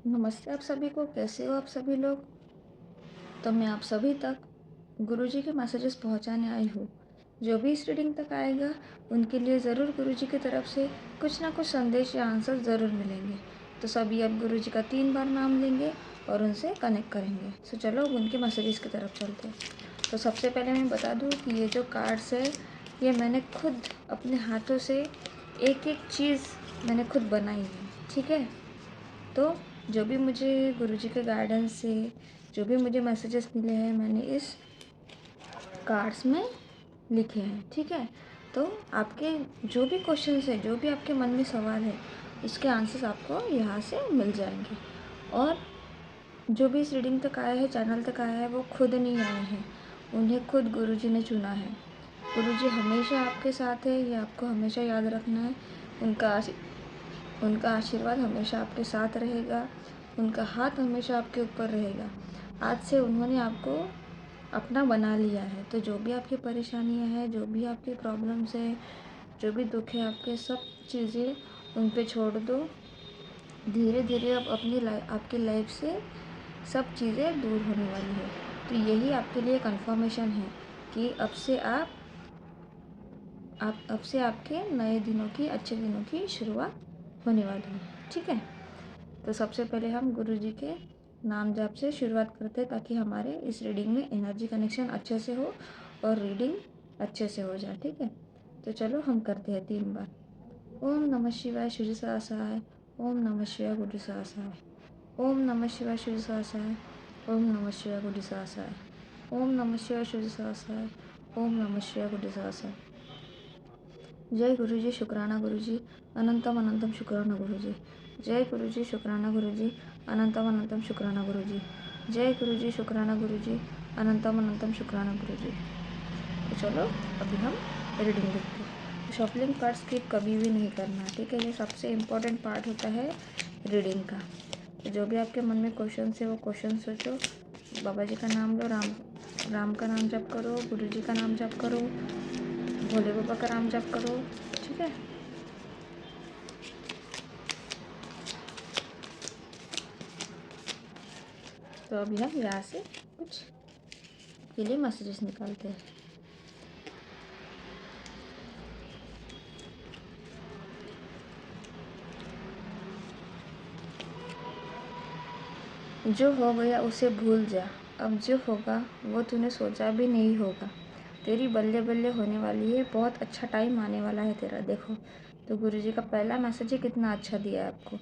नमस्ते आप सभी को, कैसे हो आप सभी लोग। तो मैं आप सभी तक गुरुजी के मैसेजेस पहुंचाने आई हूँ। जो भी इस रीडिंग तक आएगा उनके लिए ज़रूर गुरुजी की तरफ से कुछ ना कुछ संदेश या आंसर ज़रूर मिलेंगे। तो सभी अब गुरुजी का 3 बार नाम लेंगे और उनसे कनेक्ट करेंगे। तो चलो अब उनके मैसेजेस की तरफ चलते हैं। तो सबसे पहले मैं बता दूँ कि ये जो कार्ड्स है ये मैंने खुद अपने हाथों से एक एक चीज़ मैंने खुद बनाई है, ठीक है। तो जो भी मुझे गुरुजी के गाइडेंस से जो भी मुझे मैसेजेस मिले हैं मैंने इस कार्ड्स में लिखे हैं, ठीक है। तो आपके जो भी क्वेश्चंस है, जो भी आपके मन में सवाल है, उसके आंसर्स आपको यहाँ से मिल जाएंगे। और जो भी इस रीडिंग तक आया है, चैनल तक आया है, वो खुद नहीं आए हैं, उन्हें खुद गुरुजी ने चुना है। गुरुजी हमेशा आपके साथ है, ये आपको हमेशा याद रखना है। उनका उनका आशीर्वाद हमेशा आपके साथ रहेगा, उनका हाथ हमेशा आपके ऊपर रहेगा। आज से उन्होंने आपको अपना बना लिया है। तो जो भी आपकी परेशानियां हैं, जो भी आपकी प्रॉब्लम्स है, जो भी दुख है आपके, सब चीज़ें उन पे छोड़ दो। धीरे धीरे अब आपकी लाइफ से सब चीज़ें दूर होने वाली है। तो यही आपके लिए कंफर्मेशन है कि अब से आपके नए दिनों की, अच्छे दिनों की शुरुआत होने वाली है, ठीक है। तो सबसे पहले हम गुरुजी के नाम जाप से शुरुआत करते हैं ताकि हमारे इस रीडिंग में एनर्जी कनेक्शन अच्छे से हो और रीडिंग अच्छे से हो जाए, ठीक है। तो चलो हम करते हैं 3 बार। ओम नमः शिवाय श्री सहस्राय। ओम नमः शिवाय गुरु सहस्राय। ओम नमः शिवाय श्री सहस्राय। ओम नमः शिवाय गुरु सहस्राय। ओम नमः शिवाय श्री सहस्राय। ओम नमः शिवाय गुरु सहस्राय। जय गुरुजी, शुक्राना गुरुजी, अनंतम अनंतम शुक्राना गुरुजी। जय गुरुजी, शुक्राना गुरुजी, अनंतम अनंतम शुक्राना गुरुजी। जय गुरुजी, शुक्राना गुरुजी, अनंतम अनंतम शुक्राना गुरुजी। तो चलो अभी हम रीडिंग देखते हैं। शफलिंग पार्ट स्किप कभी भी नहीं करना, ठीक है। ये सबसे इम्पोर्टेंट पार्ट होता है रीडिंग का। तो जो भी आपके मन में क्वेश्चन है वो क्वेश्चन सोचो, बाबा जी का नाम लो, राम राम का नाम जप करो, गुरु जी का नाम जप करो, भोले बाबा का नाम जप करो, ठीक है। तो अभी हम यहाँ से कुछ के लिए मैसेजेस निकालते हैं। जो हो गया उसे भूल जा, अब जो होगा वो तूने सोचा भी नहीं होगा। तेरी बल्ले बल्ले होने वाली है, बहुत अच्छा टाइम आने वाला है तेरा, देखो। तो गुरुजी का पहला मैसेज ही कितना अच्छा दिया है आपको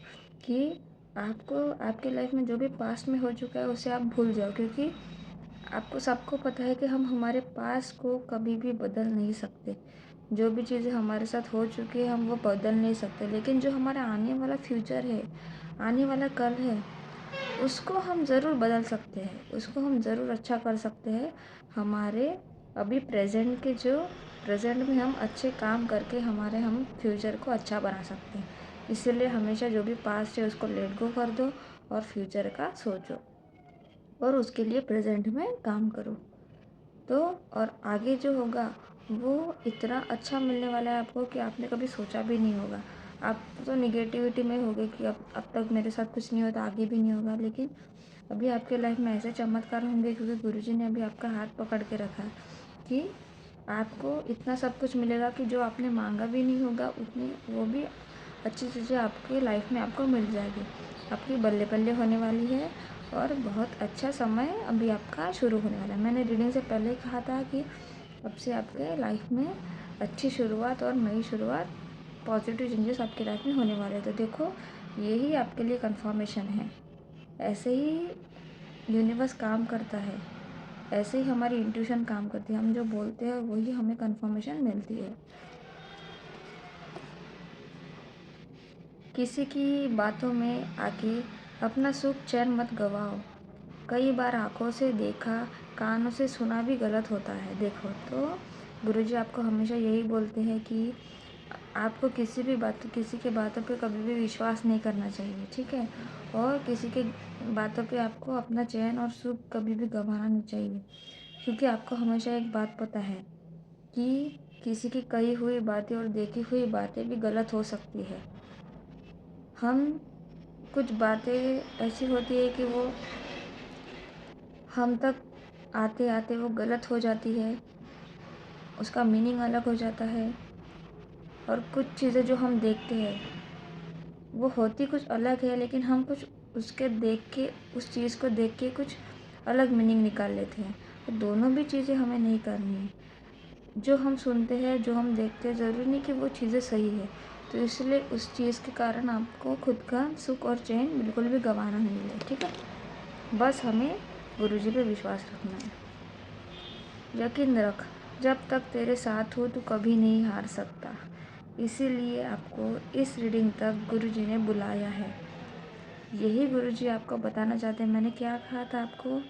कि आपको आपके लाइफ में जो भी पास्ट में हो चुका है उसे आप भूल जाओ, क्योंकि आपको सबको पता है कि हम हमारे पास को कभी भी बदल नहीं सकते। जो भी चीज़ें हमारे साथ हो चुकी है हम वो बदल नहीं सकते, लेकिन जो हमारा आने वाला फ्यूचर है, आने वाला कल है, उसको हम ज़रूर बदल सकते हैं, उसको हम ज़रूर अच्छा कर सकते हैं। हमारे अभी प्रेजेंट में हम अच्छे काम करके हम फ्यूचर को अच्छा बना सकते हैं। इसीलिए हमेशा जो भी पास्ट है उसको लेट गो कर दो और फ्यूचर का सोचो और उसके लिए प्रेजेंट में काम करो। तो और आगे जो होगा वो इतना अच्छा मिलने वाला है आपको कि आपने कभी सोचा भी नहीं होगा। आप तो निगेटिविटी में होगे कि अब तक मेरे साथ कुछ नहीं होता, आगे भी नहीं होगा, लेकिन अभी आपके लाइफ में ऐसे चमत्कार होंगे क्योंकि गुरुजी ने अभी आपका हाथ पकड़ के रखा है कि आपको इतना सब कुछ मिलेगा कि जो आपने मांगा भी नहीं होगा उतनी वो भी अच्छी चीज़ें आपकी लाइफ में आपको मिल जाएगी। आपकी बल्ले बल्ले होने वाली है और बहुत अच्छा समय अभी आपका शुरू होने वाला है। मैंने रीडिंग से पहले ही कहा था कि अब से आपके लाइफ में अच्छी शुरुआत और नई शुरुआत, पॉजिटिव चेंजेस आपकी लाइफ में होने वाले हैं। तो देखो यही आपके लिए कंफर्मेशन है। ऐसे ही यूनिवर्स काम करता है, ऐसे ही हमारी इंट्यूशन काम करती है। हम जो बोलते हैं वही हमें कंफर्मेशन मिलती है। किसी की बातों में आके अपना सुख चैन मत गवाओ। कई बार आँखों से देखा, कानों से सुना भी गलत होता है, देखो। तो गुरुजी आपको हमेशा यही बोलते हैं कि आपको किसी के बातों पे कभी भी विश्वास नहीं करना चाहिए, ठीक है। और किसी के बातों पे आपको अपना चैन और सुख कभी भी गंवाना नहीं चाहिए, क्योंकि आपको हमेशा एक बात पता है कि किसी की कही हुई बातें और देखी हुई बातें भी गलत हो सकती है। हम कुछ बातें ऐसी होती है कि वो हम तक आते आते वो गलत हो जाती है, उसका मीनिंग अलग हो जाता है। और कुछ चीज़ें जो हम देखते हैं वो होती कुछ अलग है, लेकिन हम कुछ उसके देख के, उस चीज़ को देख के कुछ अलग मीनिंग निकाल लेते हैं। तो दोनों भी चीज़ें हमें नहीं करनी है। जो हम सुनते हैं, जो हम देखते हैं, ज़रूरी नहीं कि वो चीज़ें सही है। तो इसलिए उस चीज़ के कारण आपको खुद का सुख और चैन बिल्कुल भी गंवाना नहीं है, ठीक है। बस हमें गुरुजी पे विश्वास रखना है। यकीन रख, जब तक तेरे साथ हो तो कभी नहीं हार सकता। इसीलिए आपको इस रीडिंग तक गुरुजी ने बुलाया है। यही गुरुजी आपको बताना चाहते हैं। मैंने क्या कहा था आपको,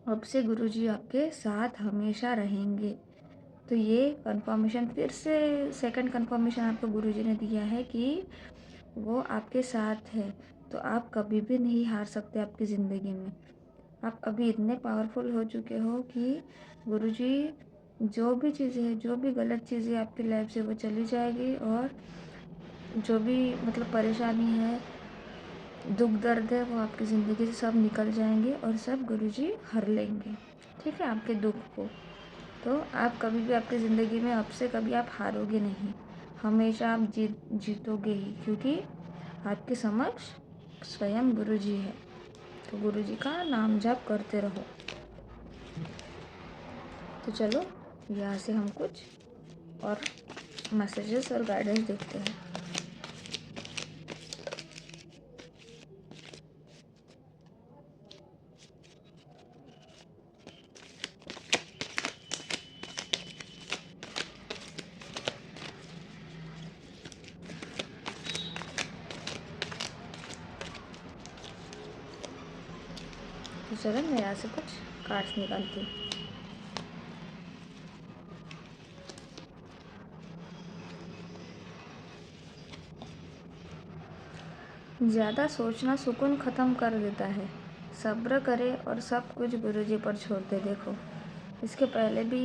अब से गुरुजी आपके साथ हमेशा रहेंगे। तो ये कंफर्मेशन फिर से सेकंड कंफर्मेशन आपको गुरुजी ने दिया है कि वो आपके साथ है। तो आप कभी भी नहीं हार सकते आपकी ज़िंदगी में। आप अभी इतने पावरफुल हो चुके हो कि गुरुजी जो भी चीज़ें हैं, जो भी गलत चीज़ें आपकी लाइफ से वो चली जाएगी, और जो भी मतलब परेशानी है, दुख दर्द है, वो आपकी ज़िंदगी से सब निकल जाएंगे और सब गुरुजी हर लेंगे, ठीक है, आपके दुख को। तो आप कभी भी आपकी ज़िंदगी में अब से कभी आप हारोगे नहीं, हमेशा आप जीतोगे ही, क्योंकि आपके समक्ष स्वयं गुरुजी है। तो गुरुजी का नाम जाप करते रहो। तो चलो यहाँ से हम कुछ और मैसेजेस और गाइडेंस देखते हैं। तो चलो मैं यहाँ से कुछ कार्ड्स निकालती हूँ। ज़्यादा सोचना सुकून ख़त्म कर देता है। सब्र करे और सब कुछ गुरुजी पर छोड़ दे। देखो, इसके पहले भी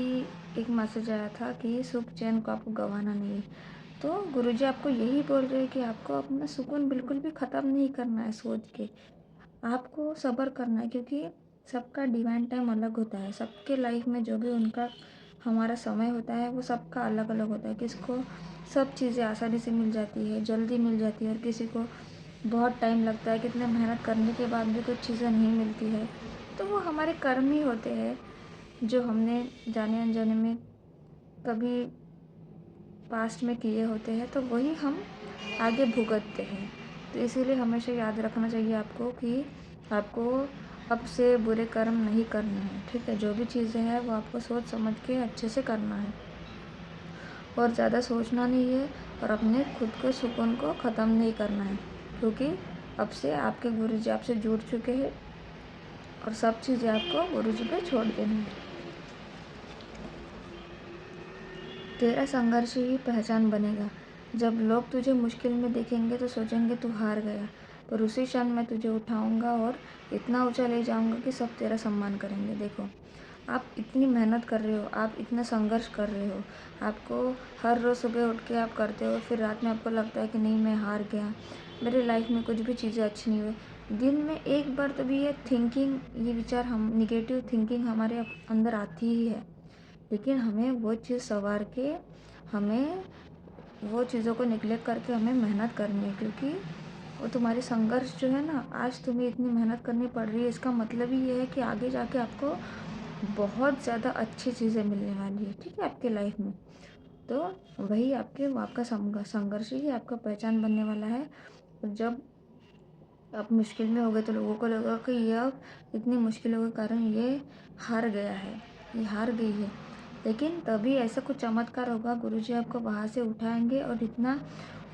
एक मैसेज आया था कि सुख चैन को आपको गंवाना नहीं है। तो गुरुजी आपको यही बोल रहे हैं कि आपको अपना सुकून बिल्कुल भी ख़त्म नहीं करना है सोच के। आपको सब्र करना है, क्योंकि सबका डिवाइन टाइम अलग होता है। सबके लाइफ में जो भी उनका हमारा समय होता है वो सबका अलग अलग होता है। किसको सब चीज़ें आसानी से मिल जाती है, जल्दी मिल जाती है, और किसी को बहुत टाइम लगता है, कितने मेहनत करने के बाद भी कुछ चीज़ें नहीं मिलती है। तो वो हमारे कर्म ही होते हैं, जो हमने जाने अनजाने में कभी पास्ट में किए होते हैं, तो वही हम आगे भुगतते हैं। तो इसीलिए हमेशा याद रखना चाहिए आपको कि आपको अब से बुरे कर्म नहीं करने हैं, ठीक है। जो भी चीज़ें हैं वो आपको सोच समझ के अच्छे से करना है, और ज़्यादा सोचना नहीं है, और अपने खुद के सुकून को ख़त्म नहीं करना है, क्योंकि अब से आपके गुरुजी आपसे जुड़ चुके हैं, और सब चीज़ें आपको गुरुजी पे छोड़ देनी है। तेरा संघर्ष ही पहचान बनेगा। जब लोग तुझे मुश्किल में देखेंगे तो सोचेंगे तू हार गया, पर उसी क्षण मैं तुझे उठाऊंगा और इतना ऊंचा ले जाऊंगा कि सब तेरा सम्मान करेंगे। देखो, आप इतनी मेहनत कर रहे हो, आप इतना संघर्ष कर रहे हो, आपको हर रोज़ सुबह उठ के आप करते हो, फिर रात में आपको लगता है कि नहीं मैं हार गया, मेरे लाइफ में कुछ भी चीज़ें अच्छी नहीं हुई। दिन में एक बार तो भी ये थिंकिंग, ये विचार, हम निगेटिव थिंकिंग हमारे अंदर आती ही है, लेकिन हमें वो चीज़ संवार के, हमें वो चीज़ों को निगलेक्ट करके हमें मेहनत करनी है, क्योंकि वो तुम्हारी संघर्ष जो है ना, आज तुम्हें इतनी मेहनत करनी पड़ रही है, इसका मतलब ही ये है कि आगे जाके आपको बहुत ज़्यादा अच्छी चीज़ें मिलने वाली है, ठीक है, आपके लाइफ में। तो वही आपका संघर्ष ही आपका पहचान बनने वाला है। और जब आप मुश्किल में हो गए तो लोगों को लगा कि यह इतनी मुश्किलों के कारण ये हार गया है, ये हार गई है, लेकिन तभी ऐसा कुछ चमत्कार होगा, गुरुजी आपको वहाँ से उठाएंगे और इतना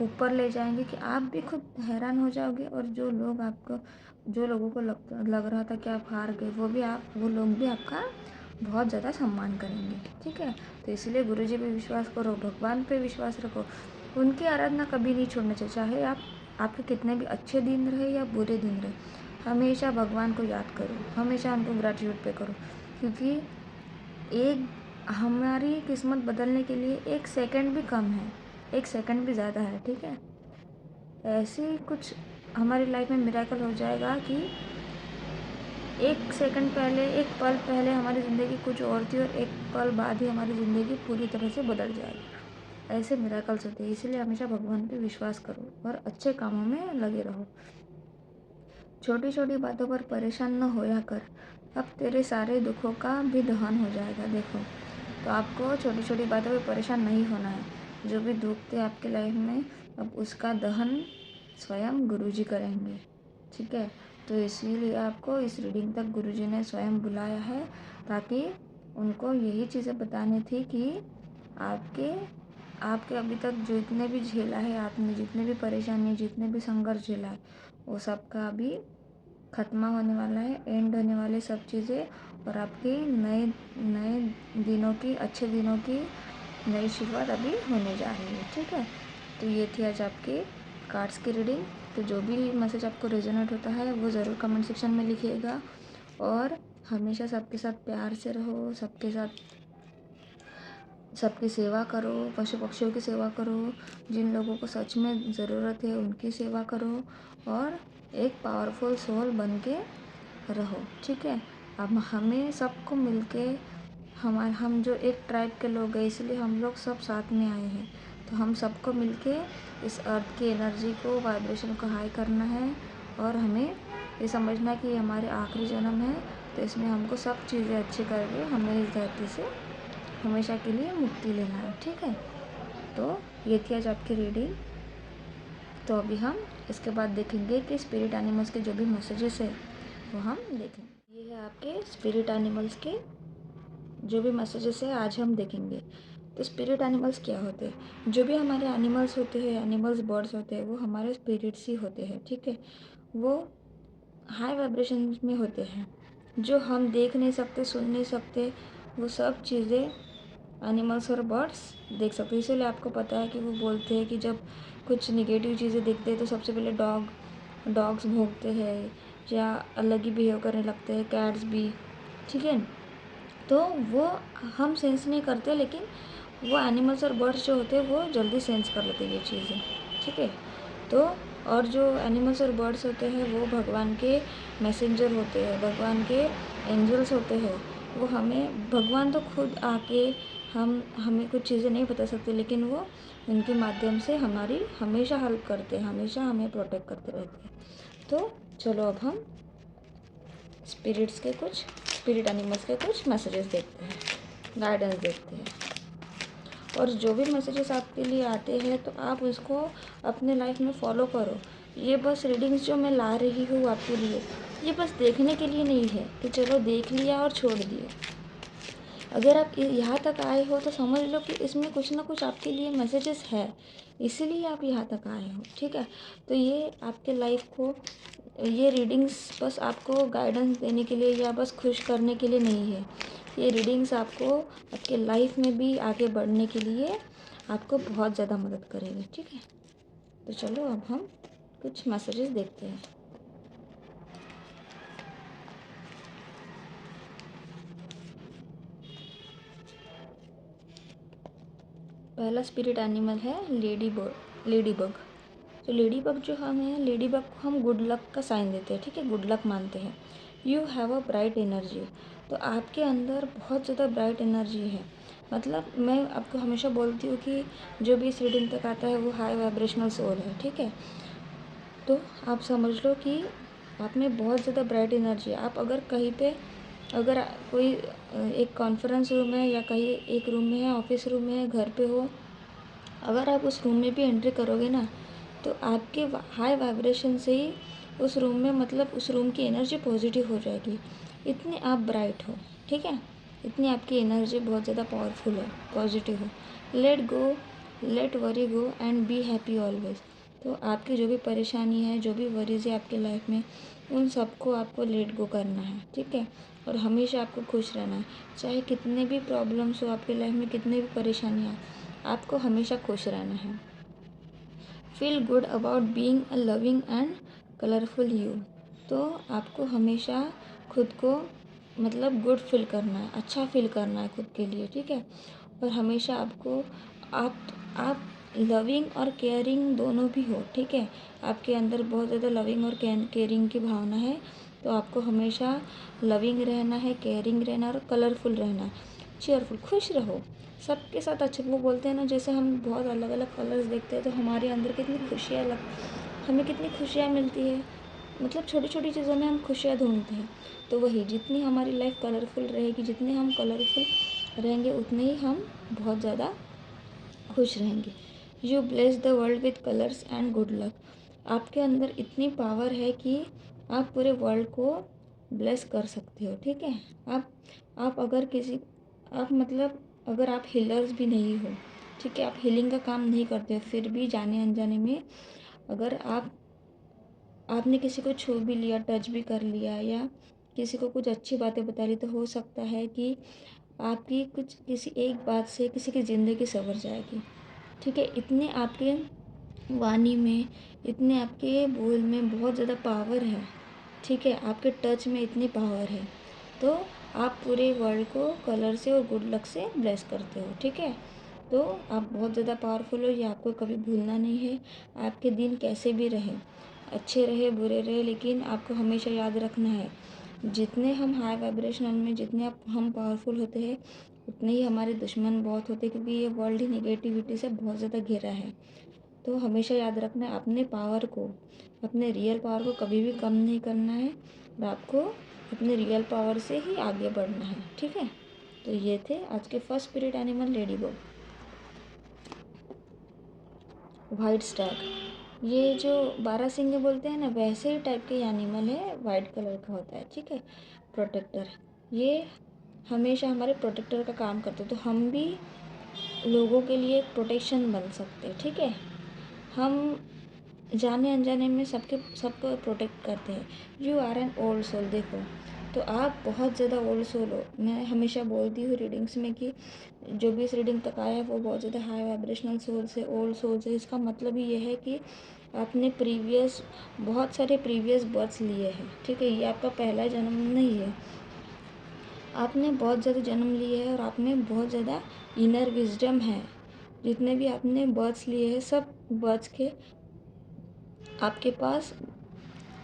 ऊपर ले जाएंगे कि आप भी खुद हैरान हो जाओगे, और जो लोगों को लग रहा था कि आप हार गए, वो लोग भी आपका बहुत ज़्यादा सम्मान करेंगे, ठीक है। तो इसलिए गुरुजी पे विश्वास करो, भगवान पे विश्वास रखो, उनकी आराधना कभी नहीं छोड़ना चाहिए। चाहे आपके कितने भी अच्छे दिन रहे या बुरे दिन रहे, हमेशा भगवान को याद करो, हमेशा उनको ग्रैटिट्यूड पे करो, क्योंकि एक हमारी किस्मत बदलने के लिए 1 सेकंड भी कम है, 1 सेकंड भी ज़्यादा है, ठीक है। ऐसी कुछ हमारी लाइफ में मिरेकल हो जाएगा कि एक सेकंड पहले, एक पल पहले हमारी ज़िंदगी कुछ और थी और एक पल बाद ही हमारी ज़िंदगी पूरी तरह से बदल जाएगी। ऐसे मिरेकल्स होते हैं। इसीलिए हमेशा भगवान पे विश्वास करो और अच्छे कामों में लगे रहो। छोटी छोटी बातों पर परेशान न होया कर, अब तेरे सारे दुखों का भी दहन हो जाएगा। देखो, तो आपको छोटी छोटी बातों पर परेशान नहीं होना है। जो भी दुख थे आपके लाइफ में, अब उसका दहन स्वयं गुरुजी करेंगे। ठीक है, तो इसीलिए आपको इस रीडिंग तक गुरुजी ने स्वयं बुलाया है, ताकि उनको यही चीज़ें बतानी थी कि आपके आपके अभी तक जितने भी झेला है आपने, जितने भी परेशानी, जितने भी संघर्ष झेला है, वो सब का अभी ख़त्म होने वाला है, एंड होने वाले सब चीज़ें, और आपकी नए नए दिनों की, अच्छे दिनों की नई शुरुआत अभी होने जा रही है। ठीक है, तो ये थी आज आपके कार्ड्स की रीडिंग। तो जो भी मैसेज आपको रेजोनेट होता है वो ज़रूर कमेंट सेक्शन में लिखिएगा, और हमेशा सबके साथ प्यार से रहो, सबकी सेवा करो, पशु पक्षियों की सेवा करो, जिन लोगों को सच में ज़रूरत है उनकी सेवा करो, और एक पावरफुल सोल बन के रहो। ठीक है, अब हमें सबको मिलके, हम जो एक ट्राइब के लोग हैं, इसलिए हम लोग सब साथ में आए हैं। तो हम सबको मिलके इस अर्थ की एनर्जी को, वाइब्रेशन को हाई करना है, और हमें ये समझना कि ये हमारे आखिरी जन्म है। तो इसमें हमको सब चीज़ें अच्छी करके हमें इस धरती से हमेशा के लिए मुक्ति लेना है। ठीक है, तो ये थी आज आपकी रीडिंग। तो अभी हम इसके बाद देखेंगे कि स्पिरिट एनिमल्स के जो भी मैसेजेस है वो हम देखेंगे। ये है आपके स्पिरिट एनिमल्स के जो भी मैसेजेस है, आज हम देखेंगे। तो स्पिरिट एनिमल्स क्या होते हैं? जो भी हमारे एनिमल्स होते हैं, एनिमल्स बर्ड्स होते हैं, वो हमारे स्पिरिट्स ही होते हैं। ठीक है, वो हाई वाइब्रेशन में होते हैं, जो हम देख नहीं सकते, सुन नहीं सकते, वो सब चीज़ें एनिमल्स और बर्ड्स देख सकते हैं। इसीलिए आपको पता है कि वो बोलते हैं कि जब कुछ निगेटिव चीज़ें दिखते हैं तो सबसे पहले डॉग्स भौंकते हैं या अलग ही बिहेव करने लगते हैं, कैट्स भी। ठीक है, तो वो हम सेंस नहीं करते, लेकिन वो एनिमल्स और बर्ड्स जो होते हैं वो जल्दी सेंस कर लेते हैं ये चीज़ें। ठीक है, तो और जो एनिमल्स और बर्ड्स होते हैं वो भगवान के मैसेंजर होते हैं, भगवान के एंजल्स होते हैं। वो हमें, भगवान तो खुद आके हमें कुछ चीज़ें नहीं बता सकते, लेकिन वो उनके माध्यम से हमारी हमेशा हेल्प करते हैं, हमेशा हमें प्रोटेक्ट करते रहते हैं। तो चलो अब हम स्पिरिट एनिमल्स के कुछ मैसेजेस देखते हैं, गाइडेंस देखते हैं। और जो भी मैसेजेस आपके लिए आते हैं तो आप उसको अपने लाइफ में फॉलो करो। ये बस रीडिंग्स जो मैं ला रही हूँ आपके लिए, ये बस देखने के लिए नहीं है कि चलो देख लिया और छोड़ दिए। अगर आप यहाँ तक आए हो तो समझ लो कि इसमें कुछ ना कुछ आपके लिए मैसेजेस है, इसीलिए आप यहाँ तक आए हो। ठीक है, तो ये आपके लाइफ को, ये रीडिंग्स बस आपको गाइडेंस देने के लिए या बस खुश करने के लिए नहीं है। ये रीडिंग्स आपको आपके लाइफ में भी आगे बढ़ने के लिए आपको बहुत ज़्यादा मदद करेगी। ठीक है, तो चलो अब हम कुछ मैसेजेस देखते हैं। पहला स्पिरिट एनिमल है लेडी बग। तो लेडी बग जो हमें, लेडी बग को हम गुड लक का साइन देते हैं। ठीक है, गुड लक मानते हैं। You have a bright energy. तो आपके अंदर बहुत ज़्यादा ब्राइट एनर्जी है। मतलब मैं आपको हमेशा बोलती हूँ कि जो भी इस रीडिंग तक आता है वो हाई वाइब्रेशनल सोल है। ठीक है, तो आप समझ लो कि आप में बहुत ज़्यादा ब्राइट एनर्जी है। आप अगर कहीं पे, अगर कोई एक कॉन्फ्रेंस रूम है या कहीं एक रूम में है, ऑफिस रूम में है, घर पे हो, अगर आप उस रूम में भी एंट्री करोगे ना, तो आपके हाई वाइब्रेशन से ही उस रूम में, मतलब उस रूम की एनर्जी पॉजिटिव हो जाएगी। इतने आप ब्राइट हो। ठीक है, इतनी आपकी एनर्जी बहुत ज़्यादा पावरफुल है, पॉजिटिव हो। Let worry go and be happy always. तो आपकी जो भी परेशानी है, जो भी वरीज है आपके लाइफ में, उन सबको आपको लेट गो करना है। ठीक है, और हमेशा आपको खुश रहना है। चाहे कितने भी प्रॉब्लम्स हो आपके लाइफ में, कितने भी परेशानियाँ, आपको हमेशा खुश रहना है। Feel good about being a loving and colourful you. तो आपको हमेशा खुद को, मतलब गुड फील करना है, अच्छा फील करना है खुद के लिए। ठीक है, और हमेशा आपको, आप लविंग और केयरिंग दोनों भी हो, ठीक है। आपके अंदर बहुत ज़्यादा लविंग और केयरिंग की भावना है, तो आपको हमेशा लविंग रहना है, केयरिंग रहना और कलरफुल रहना, चेयरफुल, खुश रहो सबके साथ। अच्छे वो बोलते हैं ना, जैसे हम बहुत अलग अलग कलर्स देखते हैं तो हमारे अंदर कितनी खुशियाँ हमें कितनी खुशियाँ मिलती है, मतलब छोटी छोटी चीज़ों में हम खुशियाँ ढूंढते हैं। तो वही, जितनी हमारी लाइफ कलरफुल रहेगी, जितने हम कलरफुल रहेंगे, उतने ही हम बहुत ज़्यादा खुश रहेंगे। You bless the world with colours and good luck. आपके अंदर इतनी पावर है कि आप पूरे वर्ल्ड को ब्लेस कर सकते हो, ठीक है। आप अगर किसी आप मतलब अगर आप हीलर्स भी नहीं हो, ठीक है, आप हीलिंग का काम नहीं करते हो, फिर भी जाने अनजाने में अगर आपने किसी को छू भी लिया, टच भी कर लिया, या किसी को कुछ अच्छी बातें बता ली, तो हो सकता है कि आपकी कुछ किसी एक बात से किसी की ज़िंदगी संवर जाएगी, ठीक है। इतने आपके वाणी में, इतने आपके बोल में बहुत ज़्यादा पावर है, ठीक है, आपके टच में इतनी पावर है, तो आप पूरे वर्ल्ड को कलर से और गुड लक से ब्लेस करते हो, ठीक है। तो आप बहुत ज़्यादा पावरफुल हो, ये आपको कभी भूलना नहीं है। आपके दिन कैसे भी रहे, अच्छे रहे बुरे रहे, लेकिन आपको हमेशा याद रखना है, जितने हम हाई वाइब्रेशनल में, जितने हम पावरफुल होते हैं, उतने ही हमारे दुश्मन बहुत होते हैं, क्योंकि ये वर्ल्ड ही नेगेटिविटी से बहुत ज़्यादा घिरा है। तो हमेशा याद रखना है, अपने पावर को, अपने रियल पावर को कभी भी कम नहीं करना है, और आपको अपने रियल पावर से ही आगे बढ़ना है, ठीक है। तो ये थे आज के first spirit animal lady bug. White Stag, ये जो बारहसिंगे बोलते हैं ना, वैसे ही टाइप के एनिमल है, वाइट कलर का होता है, ठीक है। प्रोटेक्टर, ये हमेशा हमारे प्रोटेक्टर का काम करते हैं, तो हम भी लोगों के लिए एक प्रोटेक्शन बन सकते हैं, ठीक है। हम जाने अनजाने में सबको प्रोटेक्ट करते हैं। You are an old soul, देखो, तो आप बहुत ज़्यादा ओल्ड सोल हो। मैं हमेशा बोलती हूँ रीडिंग्स में कि जो भी इस रीडिंग तक आया है वो बहुत ज़्यादा हाई वाइब्रेशनल सोल से, ओल्ड सोल से। इसका मतलब ही ये है कि आपने बहुत सारे प्रीवियस बर्थ्स लिए हैं, ठीक है। ये आपका पहला जन्म नहीं है, आपने बहुत ज़्यादा जन्म लिए हैं, और आपने बहुत ज़्यादा इनर विजडम है। जितने भी आपने बर्थ्स लिए हैं, सब बर्थ्स के आपके पास,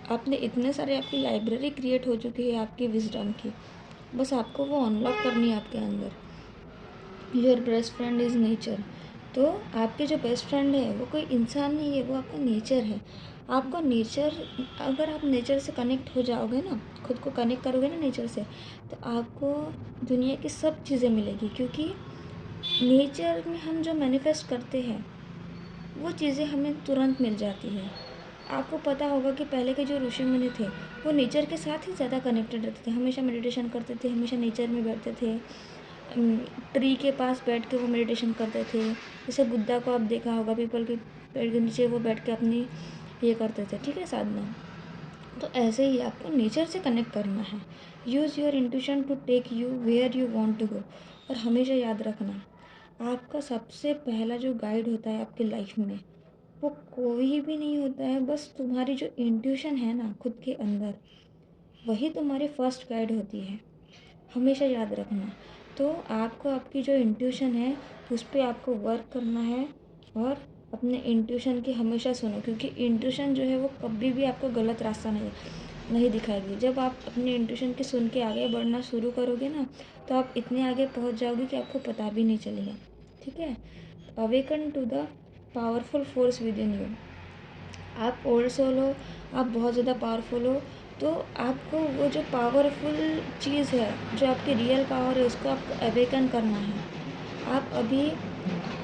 आपने इतने सारे, आपकी लाइब्रेरी क्रिएट हो चुकी है आपकी विजडम की, बस आपको वो अनलॉक करनी है आपके अंदर। Your best friend is nature, तो आपके जो बेस्ट फ्रेंड है वो कोई इंसान नहीं है, वो आपका नेचर है। आपको नेचर, अगर आप नेचर से कनेक्ट हो जाओगे ना, खुद को कनेक्ट करोगे ना नेचर से, तो आपको दुनिया की सब चीज़ें मिलेगी, क्योंकि नेचर में हम जो मैनिफेस्ट करते हैं वो चीज़ें हमें तुरंत मिल जाती है। आपको पता होगा कि पहले के जो ऋषि मुनि थे, वो नेचर के साथ ही ज़्यादा कनेक्टेड रहते थे, हमेशा मेडिटेशन करते थे, हमेशा नेचर में बैठते थे, ट्री के पास बैठ के वो मेडिटेशन करते थे। जैसे बुद्धा को आप देखा होगा, पीपल के पेड़ के नीचे वो बैठ के अपनी ये करते थे, ठीक है, साधना। तो ऐसे ही आपको नेचर से कनेक्ट करना है। Use your intuition to take you where you want to go. और हमेशा याद रखना, आपका सबसे पहला जो गाइड होता है आपकी लाइफ में, वो कोई भी नहीं होता है, बस तुम्हारी जो इंट्यूशन है ना खुद के अंदर, वही तुम्हारी फर्स्ट गाइड होती है, हमेशा याद रखना। तो आपको आपकी जो इंट्यूशन है उस पर आपको वर्क करना है, और अपने इंट्यूशन की हमेशा सुनो, क्योंकि इंट्यूशन जो है वो कभी भी आपको गलत रास्ता नहीं नहीं दिखाएगी। जब आप अपनी इंट्यूशन की सुन के आगे बढ़ना शुरू करोगे ना, तो आप इतने आगे पहुंच जाओगे कि आपको पता भी नहीं चलेगा, ठीक है। Awaken to the powerful force within you. आप ओल्ड सोल हो, आप बहुत ज़्यादा पावरफुल हो, तो आपको वो जो पावरफुल चीज़ है, जो आपकी रियल पावर है, उसको आपको अवेकन करना है। आप अभी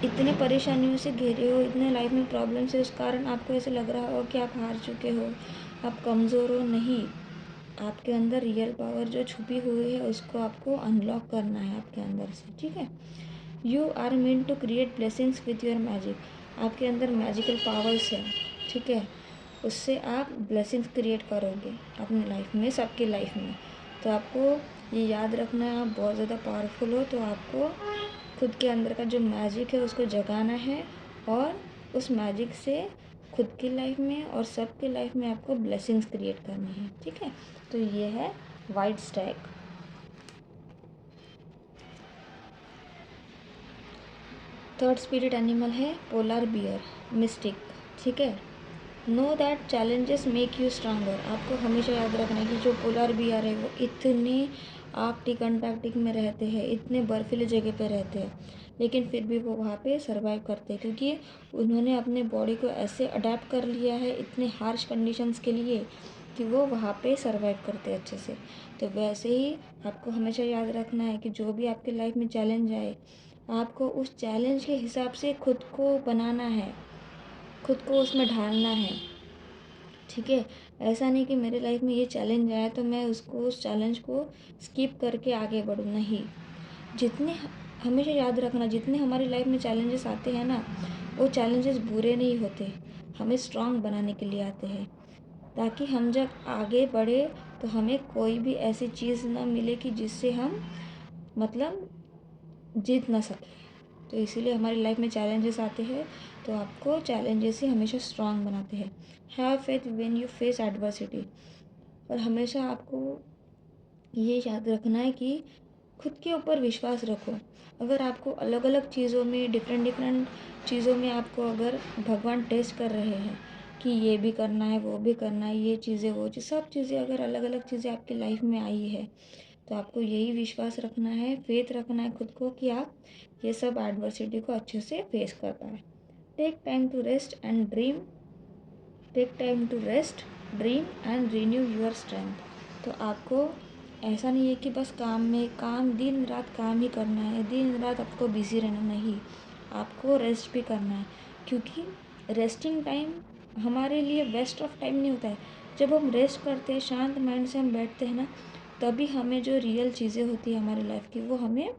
इतने परेशानियों से घिरे हो, इतने लाइफ में प्रॉब्लम्स है, उस कारण आपको ऐसे लग रहा हो कि आप हार चुके हो, आप कमज़ोर हो। नहीं, आपके अंदर रियल पावर जो छुपी हुई है उसको आपको अनलॉक करना है आपके अंदर से, ठीक है। You are meant to create blessings with your magic. आपके अंदर मैजिकल पावर्स है, ठीक है, उससे आप ब्लेसिंग्स क्रिएट करोगे अपनी लाइफ में, सबकी लाइफ में। तो आपको ये याद रखना है, आप बहुत ज़्यादा पावरफुल हो, तो आपको खुद के अंदर का जो मैजिक है उसको जगाना है, और उस मैजिक से खुद की लाइफ में और सबकी लाइफ में आपको ब्लेसिंग्स क्रिएट करनी है, ठीक है। तो ये है white Stag. Third spirit animal है पोलर बियर, मिस्टिक। ठीक है। Know that challenges make you stronger. आपको हमेशा याद रखना है कि जो पोलर बियर है वो इतने आर्कटिक अंटार्कटिक में रहते हैं, इतने बर्फीली जगह पे रहते हैं, लेकिन फिर भी वो वहाँ पे सर्वाइव करते हैं क्योंकि उन्होंने अपने बॉडी को ऐसे अडेप्ट कर लिया है इतने हार्श कंडीशंस के लिए कि वो वहाँ पे सर्वाइव करते हैं अच्छे से। तो वैसे ही आपको हमेशा याद रखना है कि जो भी आपकी लाइफ में चैलेंज आए, आपको उस चैलेंज के हिसाब से खुद को बनाना है, खुद को उसमें ढालना है। ठीक है। ऐसा नहीं कि मेरे लाइफ में ये चैलेंज आया तो मैं उसको, उस चैलेंज को स्किप करके आगे बढ़ूँ, नहीं। जितने, हमेशा याद रखना, जितने हमारी लाइफ में चैलेंजेस आते हैं ना, वो चैलेंजेस बुरे नहीं होते, हमें स्ट्रांग बनाने के लिए आते हैं, ताकि हम जब आगे बढ़े तो हमें कोई भी ऐसी चीज़ ना मिले कि जिससे हम मतलब जीत ना सके। तो इसीलिए हमारी लाइफ में चैलेंजेस आते हैं, तो आपको चैलेंजेस ही हमेशा स्ट्रांग बनाते हैं। Have faith when you face adversity. और हमेशा आपको ये याद रखना है कि खुद के ऊपर विश्वास रखो। अगर आपको अलग अलग चीज़ों में, डिफरेंट डिफरेंट चीज़ों में आपको अगर भगवान टेस्ट कर रहे हैं कि ये भी करना है, वो भी करना है, ये चीज़ें, वो चीज़, सब चीज़ें, अगर अलग अलग चीज़ें आपकी लाइफ में आई है, तो आपको यही विश्वास रखना है, फेथ रखना है खुद को कि आप ये सब एडवर्सिटी को अच्छे से फेस कर पाए। Take time to rest and dream, take time to rest, dream and renew your strength. तो आपको ऐसा नहीं है कि बस काम में काम, दिन रात काम ही करना है, दिन रात आपको बिज़ी रहना, नहीं। आपको रेस्ट भी करना है, क्योंकि रेस्टिंग टाइम हमारे लिए वेस्ट ऑफ टाइम नहीं होता है। जब हम रेस्ट करते हैं, शांत माइंड से हम बैठते हैं ना, तभी हमें जो रियल चीज़ें होती है हमारी लाइफ की, वो हमें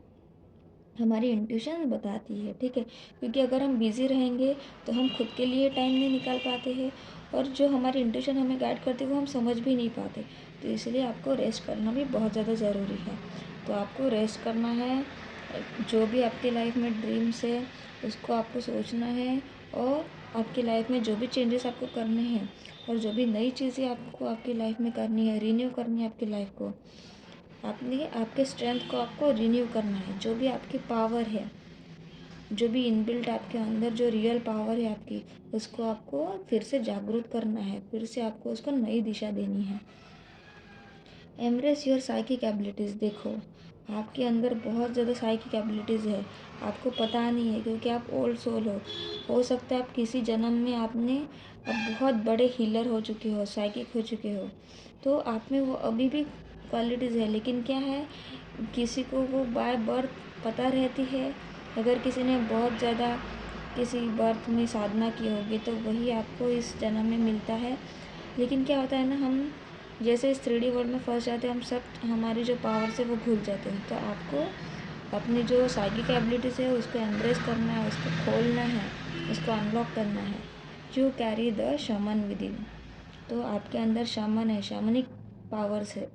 हमारी इंट्यूशन बताती है। ठीक है। क्योंकि अगर हम बिज़ी रहेंगे तो हम खुद के लिए टाइम नहीं निकाल पाते हैं, और जो हमारी इंट्यूशन हमें गाइड करती है वो हम समझ भी नहीं पाते। तो इसलिए आपको रेस्ट करना भी बहुत ज़्यादा ज़रूरी है। तो आपको रेस्ट करना है, जो भी आपकी लाइफ में ड्रीम्स है उसको आपको सोचना है, और आपकी लाइफ में जो भी चेंजेस आपको करने हैं, और जो भी नई चीज़ें आपको आपकी लाइफ में करनी है, रिन्यू करनी है आपकी लाइफ को, आपने आपके स्ट्रेंथ को आपको रिन्यू करना है। जो भी आपकी पावर है, जो भी इनबिल्ट आपके अंदर जो रियल पावर है आपकी, उसको आपको फिर से जागरूक करना है, फिर से आपको उसको नई दिशा देनी है। Embrace your psychic abilities. देखो, आपके अंदर बहुत ज़्यादा साइकिक एबिलिटीज़ है, आपको पता नहीं है क्योंकि आप ओल्ड सोल हो सकता है आप किसी जन्म में आपने अब बहुत बड़े हीलर हो चुके हो, साइकिक हो चुके हो, तो आप में वो अभी भी क्वालिटीज़ है, लेकिन क्या है, किसी को वो बाय बर्थ पता रहती है। अगर किसी ने बहुत ज़्यादा किसी बर्थ में साधना की होगी तो वही आपको इस जन्म में मिलता है। लेकिन क्या होता है ना, हम जैसे इस 3D वर्ल्ड में फंस जाते हैं, हम सब, हमारी जो पावर्स है वो भूल जाते हैं। तो आपको अपनी जो साइकिक एबिलिटीज़ है उसको एम्ब्रेस करना है, उसको खोलना है, उसको अनलॉक करना है। यू कैरी द शमन विद इन। तो आपके अंदर शमन है, शामनिक पावर्स है,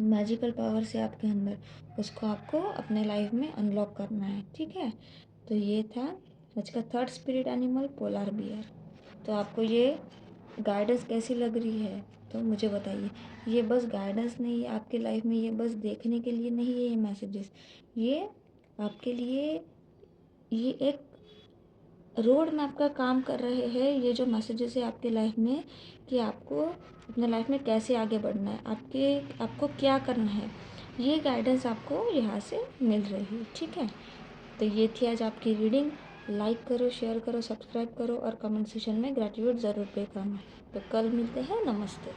मैजिकल पावर्स है आपके अंदर, उसको आपको अपने लाइफ में अनलॉक करना है। ठीक है। तो ये था आज का third spirit animal, polar bear. तो आपको ये गाइडेंस कैसी लग रही है तो मुझे बताइए। ये बस गाइडेंस नहीं है आपकी लाइफ में, ये बस देखने के लिए नहीं है ये मैसेजेस, ये आपके लिए, ये एक रोड मैप का काम कर रहे हैं, ये जो मैसेजेस है आपके लाइफ में, कि आपको अपने लाइफ में कैसे आगे बढ़ना है, आपको क्या करना है, ये गाइडेंस आपको यहाँ से मिल रही है। ठीक है। तो ये थी आज आपकी रीडिंग। लाइक करो, शेयर करो, सब्सक्राइब करो, और कमेंट सेशन में ग्रेटिट्यूड ज़रूर पे करना। तो कल मिलते हैं। नमस्ते।